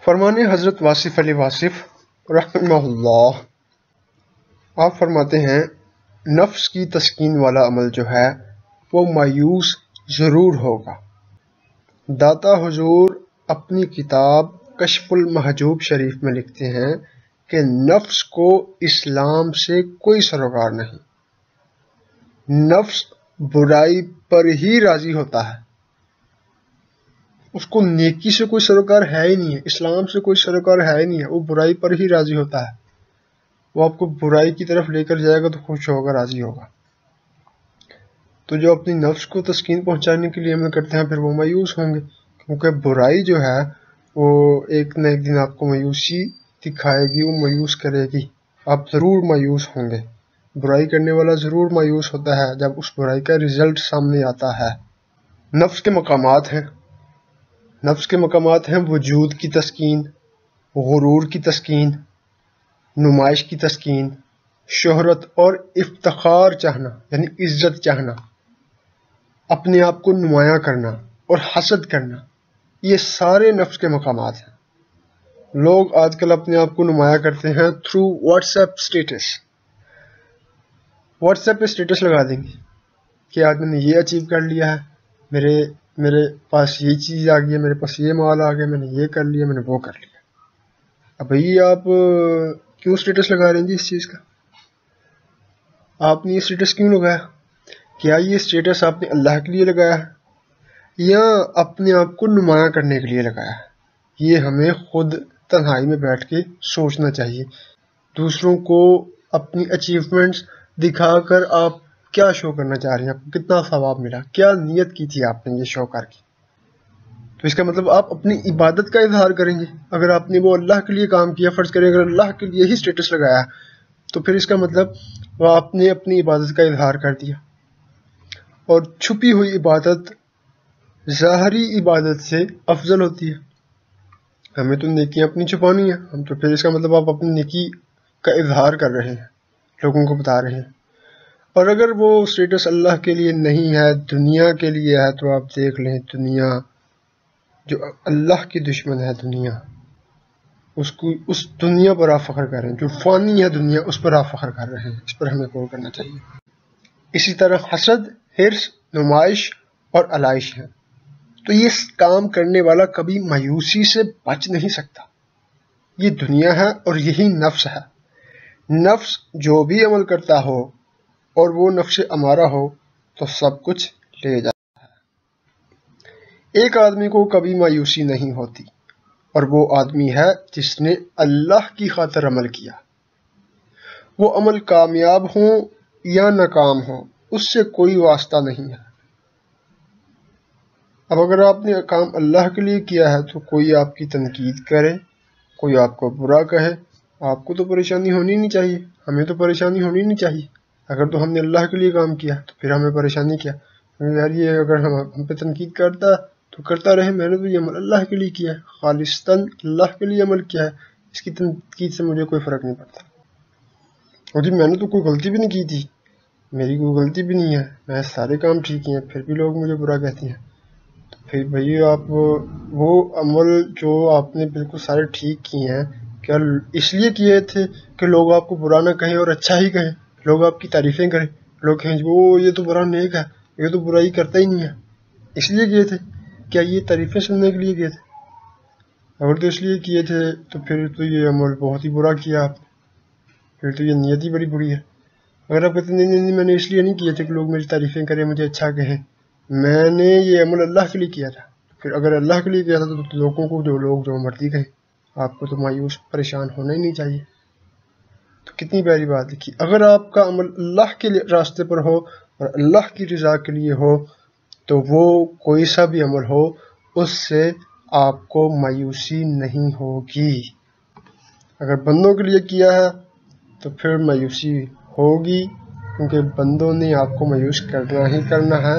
فرمانے حضرت واصف علی واصف رحمہ اللہ، آپ فرماتے ہیں نفس کی تسکین والا عمل جو ہے وہ مایوس ضرور ہوگا۔ داتا حضور اپنی کتاب کشف المحجوب شریف میں لکھتے ہیں کہ نفس کو اسلام سے کوئی سروکار نہیں، نفس برائی پر ہی راضی ہوتا ہے، اس کو نیکی سے کوئی سروکار ہے ہی نہیں ہے، اسلام سے کوئی سروکار ہے ہی نہیں ہے، وہ برائی پر ہی راضی ہوتا ہے۔ وہ آپ کو برائی کی طرف لے کر جائے گا تو خوش ہوگا، راضی ہوگا۔ تو جو اپنی نفس کو تسکین پہنچانے کے لیے عمل کرتے ہیں پھر وہ مایوس ہوں گے، کیونکہ برائی جو ہے وہ ایک نہ ایک دن آپ کو مایوسی دکھائے گی، وہ مایوس کرے گی، آپ ضرور مایوس ہوں گے۔ برائی کرنے والا ضرور مایوس ہوتا ہے جب اس برائی کا رزلٹ سامنے آتا ہے۔ نفس کے مقامات ہیں، نفس کے مقامات ہیں وجود کی تسکین، غرور کی تسکین، نمائش کی تسکین، شہرت اور افتخار چاہنا یعنی عزت چاہنا، اپنے آپ کو نمایاں کرنا اور حسد کرنا، یہ سارے نفس کے مقامات ہیں۔ لوگ آج کل اپنے آپ کو نمایاں کرتے ہیں through WhatsApp status. WhatsApp پہ اسٹیٹس لگا دیں گے کہ آج میں نے یہ اچیو کر لیا ہے، میرے پاس یہ چیز آ گئی ہے، میرے پاس یہ مال آ گیا، میں نے یہ کر لیا، میں نے وہ کر لیا۔ اب بھائی آپ کیوں اسٹیٹس لگا رہے ہیں جی اس چیز کا؟ آپ نے یہ اسٹیٹس کیوں لگایا؟ کیا یہ اسٹیٹس آپ نے اللہ کے لیے لگایا ہے یا اپنے آپ کو نمایاں کرنے کے لیے لگایا ہے؟ یہ ہمیں خود تنہائی میں بیٹھ کے سوچنا چاہیے۔ دوسروں کو اپنی اچیومنٹس دکھا کر آپ کیا شو کرنا چاہ رہے ہیں؟ آپ کو کتنا ثواب ملا؟ کیا نیت کی تھی آپ نے یہ شو کر کے؟ تو اس کا مطلب آپ اپنی عبادت کا اظہار کریں گے۔ اگر آپ نے وہ اللہ کے لیے کام کیا، فرض کریں اگر اللہ کے لیے ہی اسٹیٹس لگایا تو پھر اس کا مطلب وہ آپ نے اپنی عبادت کا اظہار کر دیا، اور چھپی ہوئی عبادت ظاہری عبادت سے افضل ہوتی ہے۔ ہمیں تو نیکیاں اپنی چھپانی ہیں، ہم تو پھر اس کا مطلب آپ اپنی نیکی کا اظہار کر رہے ہیں، لوگوں کو بتا رہے ہیں۔ اور اگر وہ اسٹیٹس اللہ کے لیے نہیں ہے، دنیا کے لیے ہے، تو آپ دیکھ لیں دنیا جو اللہ کی دشمن ہے، دنیا اس دنیا پر آپ فخر کر رہے ہیں، جو فانی ہے دنیا اس پر آپ فخر کر رہے ہیں۔ اس پر ہمیں غور کرنا چاہیے۔ اسی طرح حسد، حرص، نمائش اور علائش ہیں، تو یہ کام کرنے والا کبھی مایوسی سے بچ نہیں سکتا۔ یہ دنیا ہے اور یہی نفس ہے۔ نفس جو بھی عمل کرتا ہو اور وہ نفس امارہ ہو تو سب کچھ لے جاتا ہے۔ ایک آدمی کو کبھی مایوسی نہیں ہوتی، اور وہ آدمی ہے جس نے اللہ کی خاطر عمل کیا۔ وہ عمل کامیاب ہوں یا ناکام ہوں اس سے کوئی واسطہ نہیں ہے۔ اب اگر آپ نے کام اللہ کے لیے کیا ہے تو کوئی آپ کی تنقید کرے، کوئی آپ کو برا کہے، آپ کو تو پریشانی ہونی نہیں چاہیے، ہمیں تو پریشانی ہونی نہیں چاہیے۔ اگر تو ہم نے اللہ کے لیے کام کیا تو پھر ہمیں پریشانی کیا؟ یار یہ اگر ہم پہ تنقید کرتا تو کرتا رہے، میں نے تو یہ عمل اللہ کے لیے کیا ہے، خالصتاً اللہ کے لیے عمل کیا ہے، اس کی تنقید سے مجھے کوئی فرق نہیں پڑتا۔ اور جی میں نے تو کوئی غلطی بھی نہیں کی تھی، میری کوئی غلطی بھی نہیں ہے، میں سارے کام ٹھیک ہیں، پھر بھی لوگ مجھے برا کہتے ہیں۔ تو پھر بھائی آپ وہ عمل جو آپ نے بالکل سارے ٹھیک کیے ہیں، کیا اس لیے کیے تھے کہ لوگ آپ کو برا نہ کہیں اور اچھا ہی کہیں، لوگ آپ کی تعریفیں کریں، لوگ کہیں وہ یہ تو برا نیک ہے، یہ تو برائی کرتا ہی نہیں ہے، اس لیے کیے تھے؟ کیا یہ تعریفیں سننے کے لیے کیے تھے؟ اگر تو اس لیے کیے تھے تو پھر تو یہ عمل بہت ہی برا کیا آپ نے، پھر تو یہ نیت ہی بڑی بری ہے۔ اگر آپ کہتے ہیں نہیں میں نے اس لیے نہیں کیے تھے کہ لوگ میری تعریفیں کریں، مجھے اچھا کہیں، میں نے یہ عمل اللہ کے لیے کیا تھا، پھر اگر اللہ کے لیے کیا تھا تو لوگوں کو جو مرضی کہیں، آپ کو تو مایوس پریشان ہونا ہی نہیں چاہیے۔ تو کتنی پیاری بات لکھی۔ اگر آپ کا عمل اللہ کے راستے پر ہو اور اللہ کی رضا کے لیے ہو تو وہ کوئی سا بھی عمل ہو اس سے آپ کو مایوسی نہیں ہوگی۔ اگر بندوں کے لیے کیا ہے تو پھر مایوسی ہوگی، کیونکہ بندوں نے آپ کو مایوس کرنا ہی کرنا ہے۔